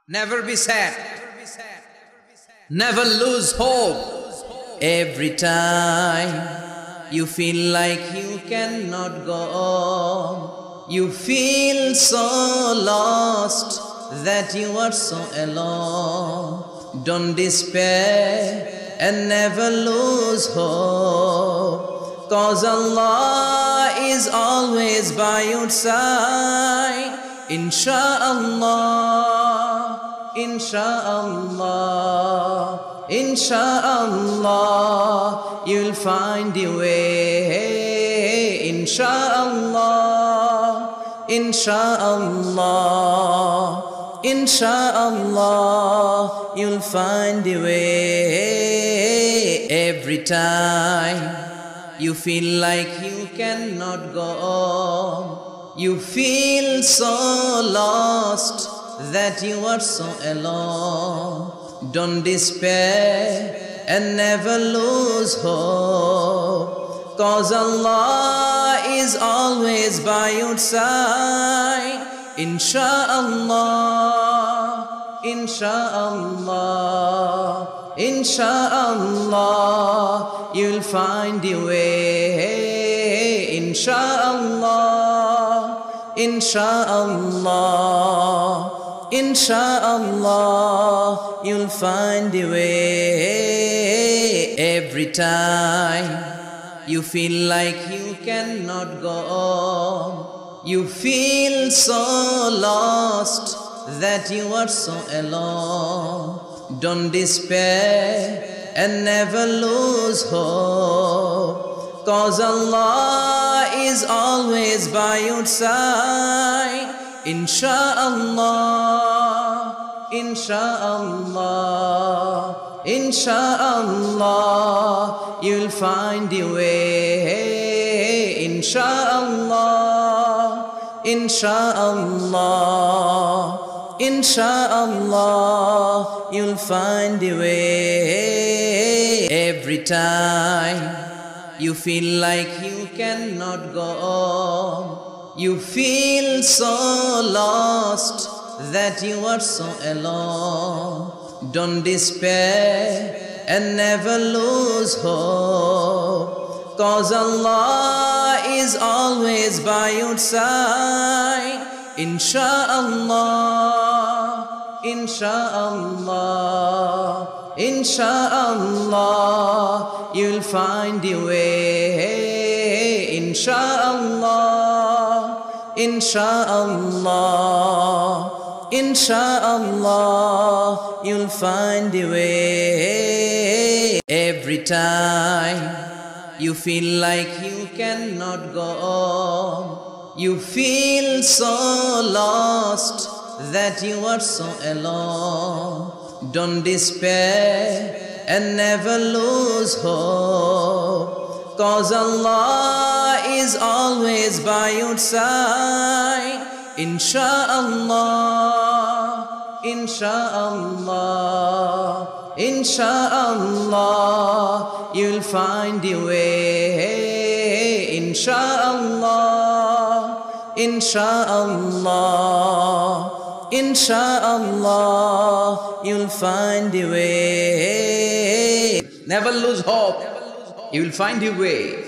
Never be sad. Never lose hope. Every time you feel like you cannot go on, you feel so lost that you are so alone. Don't despair and never lose hope, 'cause Allah is always by your side. Insha'Allah, Insha'Allah, Insha'Allah, you'll find your way. Insha'Allah, Insha'Allah, Insha'Allah, you'll find your way. Every time you feel like you cannot go on, you feel so lost that you are so alone. Don't despair and never lose hope, 'cause Allah is always by your side. Insha'Allah, Insha'Allah, Insha'Allah, you'll find your way. Insha'Allah, Insha'Allah, Insha'Allah, you'll find your way. Every time you feel like you cannot go on, you feel so lost that you are so alone. Don't despair and never lose hope, 'cause Allah is always by your side. Insha'Allah, Insha'Allah, Insha'Allah, you'll find your way. Insha'Allah, Insha'Allah, Insha'Allah, you'll find your way. Every time you feel like you cannot go on, you feel so lost that you are so alone. Don't despair and never lose hope, 'cause Allah is always by your side. Insha'Allah, Insha'Allah, Insha'Allah, you'll find your way. Insha'Allah, Insha'Allah, Insha'Allah, you'll find your way. Every time you feel like you cannot go on, you feel so lost that you are so alone. Don't despair and never lose hope, 'cause Allah is always by your side. Insha'Allah, Insha'Allah, Insha'Allah, you'll find your way. Insha'Allah, Insha'Allah, Insha'Allah, you'll find your way. Never lose hope, you will find your way.